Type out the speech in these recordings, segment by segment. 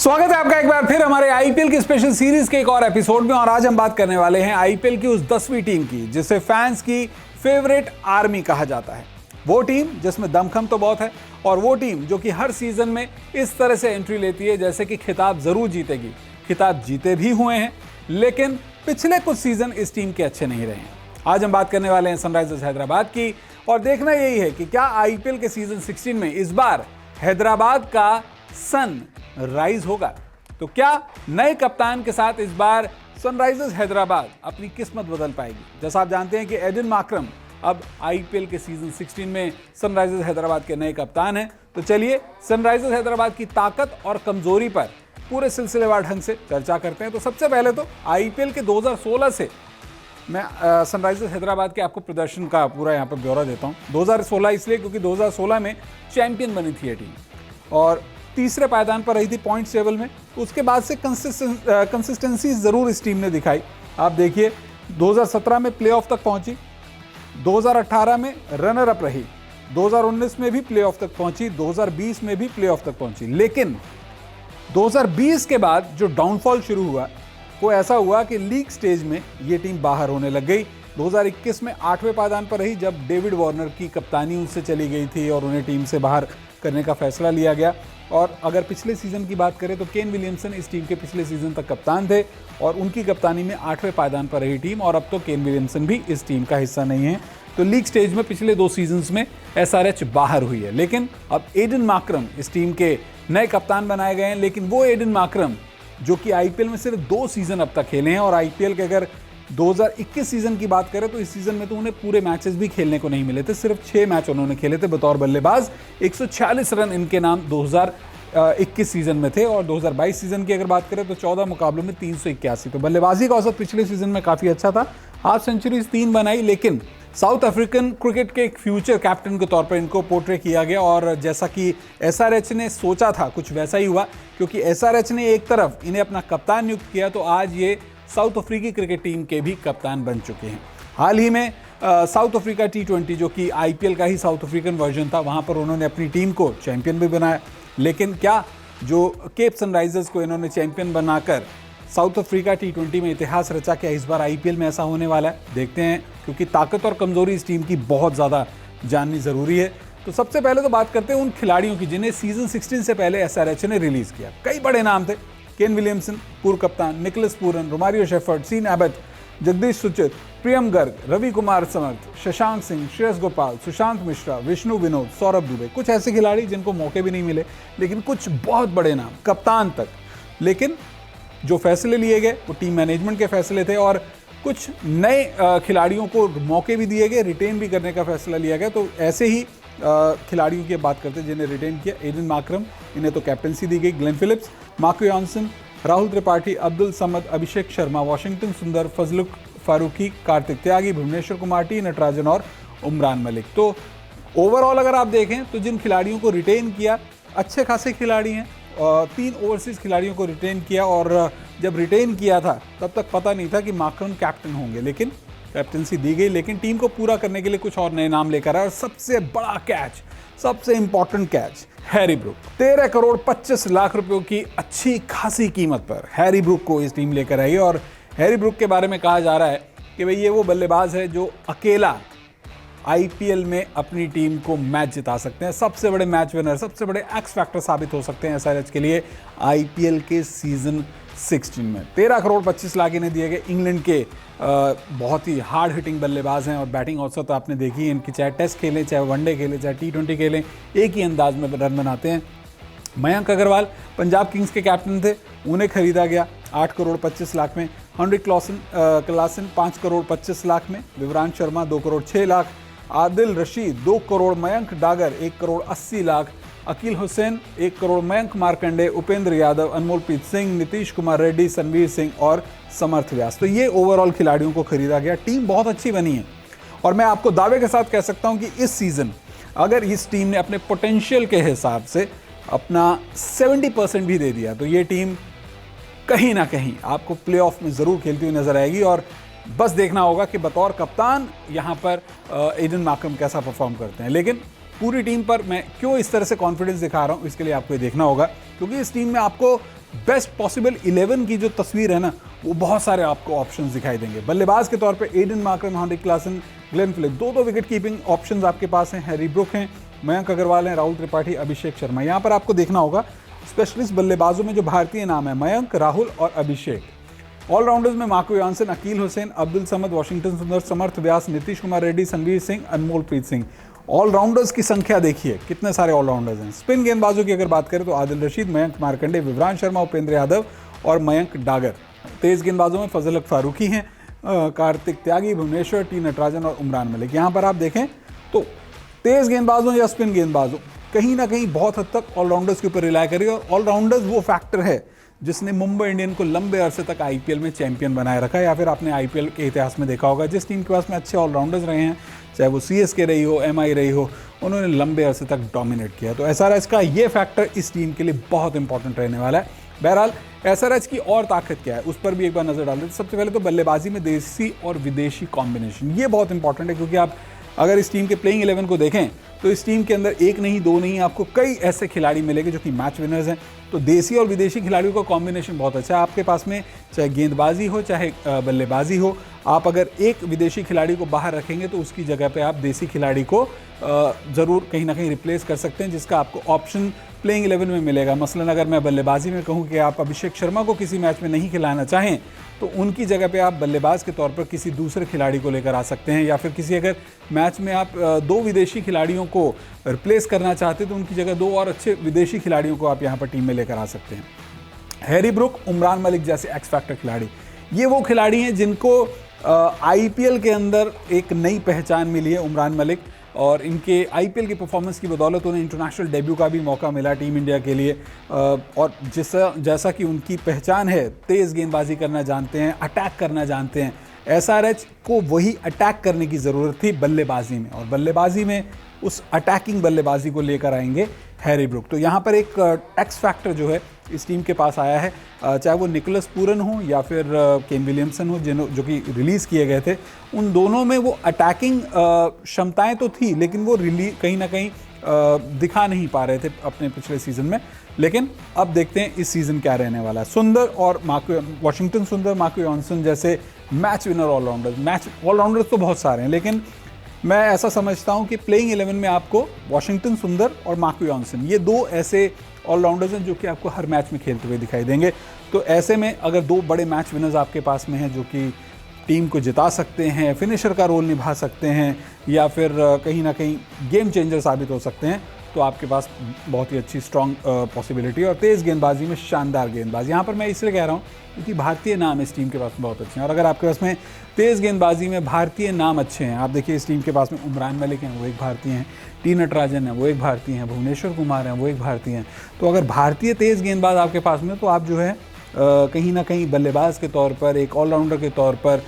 स्वागत है आपका एक बार फिर हमारे आईपीएल की स्पेशल सीरीज के एक और एपिसोड में। और आज हम बात करने वाले हैं आईपीएल की उस 10वीं टीम की जिसे फैंस की फेवरेट आर्मी कहा जाता है। वो टीम जिसमें दमखम तो बहुत है और वो टीम जो कि हर सीजन में इस तरह से एंट्री लेती है जैसे कि खिताब जरूर जीतेगी। खिताब जीते भी हुए हैं लेकिन पिछले कुछ सीजन इस टीम के अच्छे नहीं रहे हैं। आज हम बात करने वाले हैं सनराइजर्स हैदराबाद की और देखना यही है कि क्या आईपीएल के सीजन 16 में इस बार हैदराबाद का सन राइज होगा। तो क्या नए कप्तान के साथ इस बार सनराइजर्स हैदराबाद अपनी किस्मत बदल पाएगी। जैसा आप जानते हैं कि एडन मार्क्रम अब आईपीएल के सीजन 16 में सनराइजर्स हैदराबाद के नए कप्तान हैं। तो चलिए सनराइजर्स हैदराबाद की ताकत और कमजोरी पर पूरे सिलसिलेवार ढंग से चर्चा करते हैं। तो सबसे पहले तो आईपीएल के 2016 से मैं सनराइजर्स हैदराबाद के आपको प्रदर्शन का पूरा यहाँ पर ब्यौरा देता हूँ। 2016 इसलिए क्योंकि 2016 में चैंपियन बनी थी ये टीम और तीसरे पायदान पर रही थी पॉइंट्स टेबल में। उसके बाद से कंसिस्टेंसी ज़रूर इस टीम ने दिखाई। आप देखिए 2017 में प्लेऑफ तक पहुंची, 2018 में रनर अप रही, 2019 में भी प्लेऑफ तक पहुंची, 2020 में भी प्लेऑफ तक पहुंची। लेकिन 2020 के बाद जो डाउनफॉल शुरू हुआ वो ऐसा हुआ कि लीग स्टेज में ये टीम बाहर होने लग गई। 2021 में 8वें पायदान पर रही जब डेविड वार्नर की कप्तानी उनसे चली गई थी और उन्हें टीम से बाहर करने का फैसला लिया गया। और अगर पिछले सीजन की बात करें तो केन विलियमसन इस टीम के पिछले सीजन तक कप्तान थे और उनकी कप्तानी में 8वें पायदान पर रही टीम और अब तो केन विलियमसन भी इस टीम का हिस्सा नहीं है। तो लीग स्टेज में पिछले 2 सीजन्स में एसआरएच बाहर हुई है। लेकिन अब एडन मार्क्रम इस टीम के नए कप्तान बनाए गए हैं। लेकिन वो एडन मार्क्रम जो कि आईपीएल में सिर्फ 2 सीजन अब तक खेले हैं और आईपीएल के अगर 2021 सीजन की बात करें तो इस सीजन में तो उन्हें पूरे मैचेस भी खेलने को नहीं मिले थे। सिर्फ 6 मैच उन्होंने खेले थे बतौर बल्लेबाज। 146 रन इनके नाम 2021 सीजन में थे और 2022 सीजन की अगर बात करें तो 14 मुकाबलों में 381। तो बल्लेबाजी का औसत पिछले सीजन में काफ़ी अच्छा था। हाफ सेंचुरीज 3 बनाई। लेकिन साउथ अफ्रीकन क्रिकेट के एक फ्यूचर कैप्टन के तौर पर इनको पोर्ट्रे किया गया और जैसा कि एसआरएच ने सोचा था कुछ वैसा ही हुआ क्योंकि एसआरएच ने एक तरफ इन्हें अपना कप्तान नियुक्त किया तो आज ये साउथ अफ्रीकी क्रिकेट टीम के भी कप्तान बन चुके हैं। हाल ही में साउथ अफ्रीका T20 जो कि आईपीएल का ही साउथ अफ्रीकन वर्जन था वहां पर उन्होंने अपनी टीम को चैंपियन भी बनाया। लेकिन क्या जो केप सनराइजर्स को इन्होंने चैंपियन बनाकर साउथ अफ्रीका T20 में इतिहास रचा, क्या इस बार आईपीएल में ऐसा होने वाला है? देखते हैं क्योंकि ताकत और कमजोरी इस टीम की बहुत ज़्यादा जाननी ज़रूरी है। तो सबसे पहले तो बात करते हैं उन खिलाड़ियों की जिन्हें सीजन 16 से पहले एसआरएच ने रिलीज़ किया। कई बड़े नाम थे। केन विलियमसन पूर्व कप्तान, Nicholas Pooran, Romario Shepherd, Sean Abbott, Jagadeesha Suchith, Priyam Garg, Ravi Kumar समर्थ, शशांक सिंह, श्रेयस गोपाल, सुशांत मिश्रा, विष्णु विनोद, सौरभ दुबे। कुछ ऐसे खिलाड़ी जिनको मौके भी नहीं मिले लेकिन कुछ बहुत बड़े नाम कप्तान तक। लेकिन जो फैसले लिए गए वो टीम मैनेजमेंट के फैसले थे और कुछ नए खिलाड़ियों को मौके भी दिए गए, रिटेन भी करने का फैसला लिया गया। तो ऐसे ही खिलाड़ियों की बात करते हैं जिन्हें रिटेन किया। एडन मार्क्रम, इन्हें तो कैप्टनसी दी गई। Glenn Phillips, Marco Jansen, Rahul Tripathi, Abdul Samad, Abhishek Sharma, Washington Sundar, Fazalhaq Farooqi, Kartik Tyagi, Bhuvneshwar Kumar T, Natarajan और उमरान मलिक। तो ओवरऑल अगर आप देखें तो जिन खिलाड़ियों को रिटेन किया अच्छे खासे खिलाड़ी हैं। 3 ओवरसीज खिलाड़ियों को रिटेन किया और जब रिटेन किया था तब तक पता नहीं था कि मार्क्रम कैप्टन होंगे लेकिन कैप्टनसी दी गई। लेकिन टीम को पूरा करने के लिए कुछ और नए नाम लेकर आए और सबसे बड़ा कैच, सबसे important catch, Harry Brook. 13 crore 25 lakh रुपयों की अच्छी खासी कीमत पर हैरी ब्रूक को इस टीम लेकर आई। और हैरी ब्रूक के बारे में कहा जा रहा है कि भाई ये वो बल्लेबाज है जो अकेला आईपीएल में अपनी टीम को मैच जिता सकते हैं। सबसे बड़े मैच विनर, सबसे बड़े एक्स फैक्टर साबित हो सकते हैं एसआरएच के लिए आईपीएल के सीजन 16 में। 13 करोड़ 25 लाख इन्हें दिए गए। इंग्लैंड के बहुत ही हार्ड हिटिंग बल्लेबाज हैं और बैटिंग औसत तो आपने देखी है इनकी, चाहे टेस्ट खेलें, चाहे वनडे खेलें, चाहे T20 खेलें, एक ही अंदाज में रन बनाते हैं। मयंक अग्रवाल पंजाब किंग्स के कैप्टन थे, उन्हें खरीदा गया 8 करोड़ 25 लाख में। हेनरिक क्लासन 5 करोड़ 25 लाख में। विवरांत शर्मा 2 करोड़ 6 लाख। आदिल रशीद 2 करोड़। मयंक डागर 1 करोड़ 80 लाख। अकील हुसैन 1 करोड़। मयंक मार्कंडे, उपेंद्र यादव, अनमोलप्रीत सिंह, नीतीश कुमार रेड्डी, सनवीर सिंह और समर्थ व्यास। तो ये ओवरऑल खिलाड़ियों को खरीदा गया। टीम बहुत अच्छी बनी है और मैं आपको दावे के साथ कह सकता हूं कि इस सीजन अगर इस टीम ने अपने पोटेंशियल के हिसाब से अपना 70% भी दे दिया तो ये टीम कहीं ना कहीं आपको प्लेऑफ में ज़रूर खेलती हुई नजर आएगी। और बस देखना होगा कि बतौर कप्तान यहाँ पर एडन मार्क्रम कैसा परफॉर्म करते हैं। लेकिन पूरी टीम पर मैं क्यों इस तरह से कॉन्फिडेंस दिखा रहा हूँ, इसके लिए आपको ये देखना होगा, क्योंकि इस टीम में आपको बेस्ट पॉसिबल 11 की जो तस्वीर है ना, वो बहुत सारे आपको ऑप्शंस दिखाई देंगे। बल्लेबाज के तौर पे Aiden Markram, Heinrich Klaasen, Glenn Philip, दो विकेट कीपिंग ऑप्शंस आपके पास हैं। हैरी ब्रुक हैं, मयंक अग्रवाल हैं, राहुल त्रिपाठी, अभिषेक शर्मा। यहाँ पर आपको देखना होगा स्पेशलिस्ट बल्लेबाजों में जो भारतीय नाम है, मयंक, राहुल और अभिषेक। ऑलराउंडर्स में Marco Jansen, Akeal Hosein, Abdul Samad, Washington Sundar, Samarth Vyas, Nitish Kumar Reddy, Sanvir Singh, Anmolpreet Singh. Allrounders की संख्या देखिए कितने सारे ऑलराउंडर्स हैं। स्पिन गेंदबाजों की अगर बात करें तो आदिल रशीद, मयंक मार्कंडे, विवरान शर्मा, उपेंद्र यादव और मयंक डागर। तेज गेंदबाजों में फजल हक फारूकी हैं, कार्तिक त्यागी, भुवनेश्वर, टी नटराजन और उमरान मलिक। यहाँ पर आप देखें तो तेज गेंदबाजों या स्पिन गेंदबाजों कहीं ना कहीं बहुत हद तक ऑलराउंडर्स के ऊपर रिलाय करेगा। और ऑलराउंडर्स वो फैक्टर है जिसने मुंबई इंडियन को लंबे अरसे तक आईपीएल में चैंपियन बनाए रखा है। या फिर आपने आईपीएल के इतिहास में देखा होगा, जिस टीम के पास में अच्छे ऑलराउंडर्स रहे हैं, चाहे वो सीएसके रही हो, एमआई रही हो, उन्होंने लंबे अरसे तक डोमिनेट किया। तो एसआरएच का ये फैक्टर इस टीम के लिए बहुत इंपॉर्टेंट रहने वाला है। बहरहाल एसआरएच की और ताकत क्या है, उस पर भी एक बार नजर डाल देते। सबसे पहले तो बल्लेबाजी में देसी और विदेशी कॉम्बिनेशन, ये बहुत इंपॉर्टेंट है, क्योंकि आप अगर इस टीम के प्लेइंग 11 को देखें तो इस टीम के अंदर एक नहीं, दो नहीं, आपको कई ऐसे खिलाड़ी मिलेंगे जो कि मैच विनर्स हैं। तो देसी और विदेशी खिलाड़ियों का कॉम्बिनेशन बहुत अच्छा है। आपके पास में चाहे गेंदबाजी हो, चाहे बल्लेबाजी हो, आप अगर एक विदेशी खिलाड़ी को बाहर रखेंगे तो उसकी जगह पे आप देसी खिलाड़ी को ज़रूर कहीं ना कहीं रिप्लेस कर सकते हैं, जिसका आपको ऑप्शन प्लेइंग 11 में मिलेगा। मसलन अगर मैं बल्लेबाजी में कहूँ कि आप अभिषेक शर्मा को किसी मैच में नहीं खिलाना चाहें तो उनकी जगह पे आप बल्लेबाज के तौर पर किसी दूसरे खिलाड़ी को लेकर आ सकते हैं। या फिर किसी अगर मैच में आप दो विदेशी खिलाड़ियों को रिप्लेस करना चाहते हैं तो उनकी जगह दो और अच्छे विदेशी खिलाड़ियों को आप यहाँ पर टीम में लेकर आ सकते हैं। हैरी ब्रुक, उमरान मलिक जैसे एक्स फैक्टर खिलाड़ी, ये वो खिलाड़ी हैं जिनको आईपीएल के अंदर एक नई पहचान मिली है। उमरान मलिक और इनके आईपीएल की परफॉर्मेंस की बदौलत उन्हें इंटरनेशनल डेब्यू का भी मौका मिला टीम इंडिया के लिए। और जैसा कि उनकी पहचान है, तेज़ गेंदबाजी करना जानते हैं, अटैक करना जानते हैं। एसआरएच को वही अटैक करने की ज़रूरत थी बल्लेबाजी में, और बल्लेबाजी में उस अटैकिंग बल्लेबाजी को लेकर आएंगे हैरी ब्रुक। तो यहाँ पर एक एक्स फैक्टर जो है इस टीम के पास आया है, चाहे वो निकोलस पूरन हो या फिर केन विलियमसन हो, जो कि रिलीज़ किए गए थे। उन दोनों में वो अटैकिंग क्षमताएं तो थी, लेकिन वो कहीं ना कहीं दिखा नहीं पा रहे थे अपने पिछले सीज़न में। लेकिन अब देखते हैं इस सीज़न क्या रहने वाला है। सुंदर और वाशिंगटन सुंदर, मार्को जॉनसन जैसे मैच विनर ऑलराउंडर्स तो बहुत सारे हैं, लेकिन मैं ऐसा समझता हूं कि प्लेइंग 11 में आपको वाशिंगटन सुंदर और मार्को जॉनसन, ये दो ऐसे ऑलराउंडर्स हैं जो कि आपको हर मैच में खेलते हुए दिखाई देंगे। तो ऐसे में अगर दो बड़े मैच विनर्स आपके पास में हैं जो कि टीम को जिता सकते हैं, फिनिशर का रोल निभा सकते हैं, या फिर कहीं ना कहीं गेम चेंजर साबित हो सकते हैं, तो आपके पास बहुत ही अच्छी स्ट्रॉन्ग पॉसिबिलिटी। और तेज़ गेंदबाजी में शानदार गेंदबाज, यहाँ पर मैं इसलिए कह रहा हूँ क्योंकि भारतीय नाम इस टीम के पास में बहुत अच्छे हैं। और अगर आपके पास में तेज़ गेंदबाजी में भारतीय नाम अच्छे हैं, आप देखिए इस टीम के पास में उमरान मलिक हैं, वो एक भारतीय हैं, टी नटराजन है, वो एक भारतीय हैं, भुवनेश्वर कुमार हैं, वो एक भारतीय हैं। तो अगर भारतीय तेज़ गेंदबाज आपके पास में, तो आप जो है कहीं ना कहीं बल्लेबाज के तौर पर, एक ऑलराउंडर के तौर पर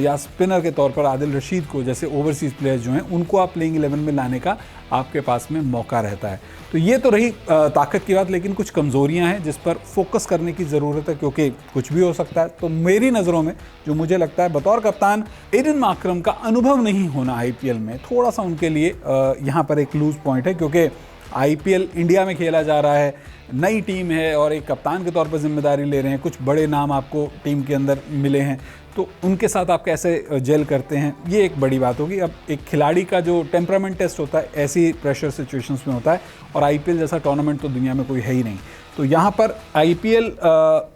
या स्पिनर के तौर पर आदिल रशीद को, जैसे ओवरसीज़ प्लेयर्स जो हैं, उनको आप प्लेइंग 11 में लाने का आपके पास में मौका रहता है। तो ये तो रही ताकत की बात, लेकिन कुछ कमज़ोरियां हैं जिस पर फोकस करने की ज़रूरत है, क्योंकि कुछ भी हो सकता है। तो मेरी नज़रों में जो मुझे लगता है, बतौर कप्तान एडन मार्करम का अनुभव नहीं होना आईपीएल में थोड़ा सा उनके लिए यहाँ पर एक लूज़ पॉइंट है, क्योंकि आईपीएल इंडिया में खेला जा रहा है, नई टीम है और एक कप्तान के तौर पर जिम्मेदारी ले रहे हैं, कुछ बड़े नाम आपको टीम के अंदर मिले हैं, तो उनके साथ आप कैसे जेल करते हैं, ये एक बड़ी बात होगी। अब एक खिलाड़ी का जो टेम्परामेंट टेस्ट होता है ऐसी प्रेशर सिचुएशंस में होता है, और आईपीएल जैसा टूर्नामेंट तो दुनिया में कोई है ही नहीं। तो यहाँ पर आईपीएल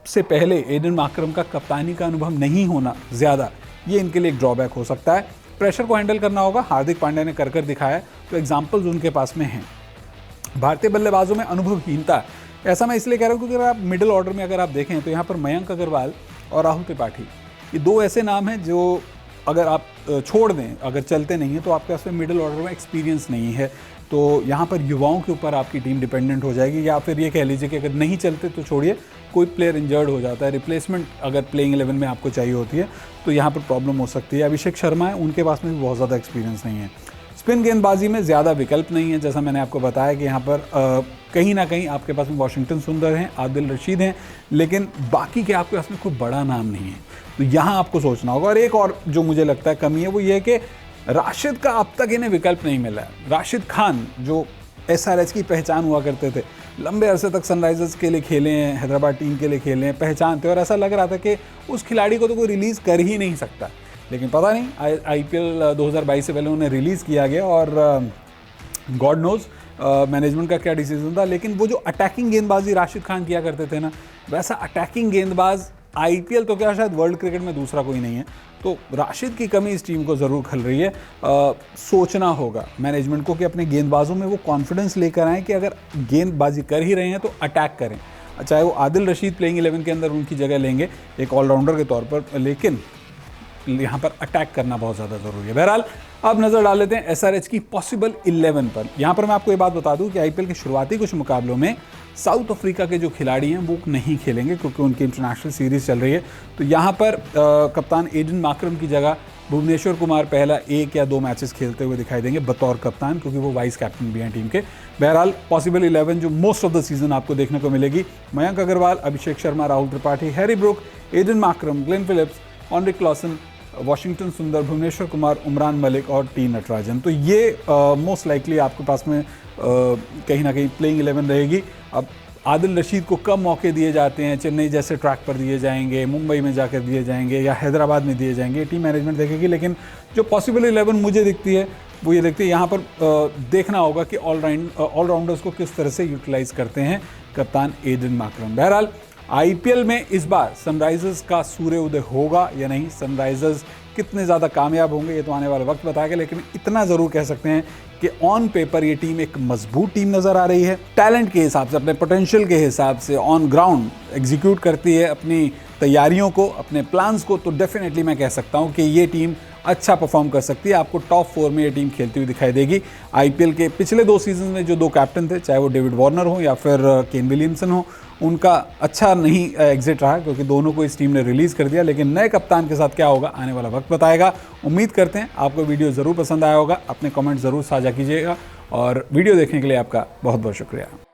से पहले एडन मार्करम का कप्तानी का अनुभव नहीं होना ज़्यादा, ये इनके लिए एक ड्रॉबैक हो सकता है। प्रेशर को हैंडल करना होगा, हार्दिक पांड्या ने कर दिखाया, तो एग्जाम्पल्स उनके पास में हैं। भारतीय बल्लेबाजों में अनुभवहीनता, ऐसा मैं इसलिए कह रहा हूँ क्योंकि अगर आप मिडिल ऑर्डर में अगर आप देखें तो यहाँ पर मयंक अग्रवाल और राहुल त्रिपाठी, ये दो ऐसे नाम हैं जो अगर आप छोड़ दें, अगर चलते नहीं हैं, तो आपके पास में मिडिल ऑर्डर में एक्सपीरियंस नहीं है। तो यहाँ पर युवाओं के ऊपर आपकी टीम डिपेंडेंट हो जाएगी, या फिर ये कह लीजिए कि अगर नहीं चलते तो छोड़िए, कोई प्लेयर इंजर्ड हो जाता है, रिप्लेसमेंट अगर प्लेइंग 11 में आपको चाहिए होती है, तो यहाँ पर प्रॉब्लम हो सकती है। अभिषेक शर्मा है, उनके पास में भी बहुत ज़्यादा एक्सपीरियंस नहीं है। स्पिन गेंदबाजी में ज़्यादा विकल्प नहीं है, जैसा मैंने आपको बताया कि यहाँ पर कहीं ना कहीं आपके पास में वाशिंगटन सुंदर हैं, आदिल रशीद हैं, लेकिन बाकी के आपके पास में कोई बड़ा नाम नहीं है। तो यहाँ आपको सोचना होगा। और एक और जो मुझे लगता है कमी है, वो ये है कि राशिद का अब तक इन्हें विकल्प नहीं मिला है। राशिद खान जो एसआरएच की पहचान हुआ करते थे, लंबे अरसे तक सनराइजर्स के लिए खेले हैं, हैदराबाद टीम के लिए खेले हैं, पहचानते हैं और ऐसा लग रहा था कि उस खिलाड़ी को तो कोई रिलीज़ कर ही नहीं सकता। लेकिन पता नहीं IPL 2022 से पहले उन्हें रिलीज़ किया गया और गॉड नोज़ मैनेजमेंट का क्या डिसीजन था। लेकिन वो जो अटैकिंग गेंदबाजी राशिद खान किया करते थे ना, वैसा अटैकिंग गेंदबाज IPL तो क्या शायद वर्ल्ड क्रिकेट में दूसरा कोई नहीं है। तो राशिद की कमी इस टीम को ज़रूर खल रही है। सोचना होगा मैनेजमेंट को कि अपने गेंदबाजों में वो कॉन्फिडेंस लेकर आएँ कि अगर गेंदबाजी कर ही रहे हैं तो अटैक करें। चाहे वो आदिल रशीद प्लेइंग 11 के अंदर उनकी जगह लेंगे एक ऑलराउंडर के तौर पर, लेकिन यहाँ पर अटैक करना बहुत ज़्यादा ज़रूरी है। बहरहाल अब नज़र डाल लेते हैं SRH की पॉसिबल 11 पर। यहाँ पर मैं आपको ये बात बता दूँ कि IPL के शुरुआती कुछ मुकाबलों में साउथ अफ्रीका के जो खिलाड़ी हैं वो नहीं खेलेंगे क्योंकि उनकी इंटरनेशनल सीरीज़ चल रही है। तो यहाँ पर कप्तान एडन माकरम की जगह भुवनेश्वर कुमार पहला 1 या 2 मैचेस खेलते हुए दिखाई देंगे बतौर कप्तान, क्योंकि वो वाइस कैप्टन भी हैं टीम के। बहरहाल पॉसिबल 11 जो मोस्ट ऑफ द सीजन आपको देखने को मिलेगी: Mayank Agarwal, Abhishek Sharma, Rahul Tripathi, Harry Brook, Aiden Markram, Glenn Phillips, Heinrich Klaasen, Washington Sundar, Bhuvneshwar Kumar, Umran Malik और टी नटराजन। तो ये मोस्ट लाइकली आपके पास में कहीं ना कहीं प्लेइंग 11 रहेगी। अब आदिल रशीद को कम मौके दिए जाते हैं, चेन्नई जैसे ट्रैक पर दिए जाएंगे, मुंबई में जाकर दिए जाएंगे या हैदराबाद में दिए जाएंगे, टीम मैनेजमेंट देखेगी। लेकिन जो पॉसिबल 11 मुझे दिखती है वो ये दिखती है, यहाँ पर देखना होगा कि ऑलराउंडर्स को किस तरह से यूटिलाइज करते हैं कप्तान एडन माकरम। बहरहाल IPL में इस बार सनराइजर्स का सूर्य उदय होगा या नहीं, सनराइजर्स कितने ज़्यादा कामयाब होंगे ये तो आने वाला वक्त बताएगा। लेकिन इतना ज़रूर कह सकते हैं कि ऑन पेपर ये टीम एक मजबूत टीम नज़र आ रही है। टैलेंट के हिसाब से, अपने पोटेंशियल के हिसाब से ऑन ग्राउंड एग्जीक्यूट करती है अपनी तैयारियों को, अपने प्लान्स को। तो डेफिनेटली मैं कह सकता हूँ कि ये टीम अच्छा परफॉर्म कर सकती है। आपको टॉप 4 में ये टीम खेलती हुई दिखाई देगी। IPL के पिछले 2 सीजन में जो 2 कैप्टन थे, चाहे वो डेविड वार्नर हो या फिर केन विलियमसन हो, उनका अच्छा नहीं एग्जिट रहा क्योंकि दोनों को इस टीम ने रिलीज़ कर दिया। लेकिन नए कप्तान के साथ क्या होगा आने वाला वक्त बताएगा। उम्मीद करते हैं आपको वीडियो ज़रूर पसंद आया होगा। अपने कमेंट ज़रूर साझा कीजिएगा और वीडियो देखने के लिए आपका बहुत बहुत शुक्रिया।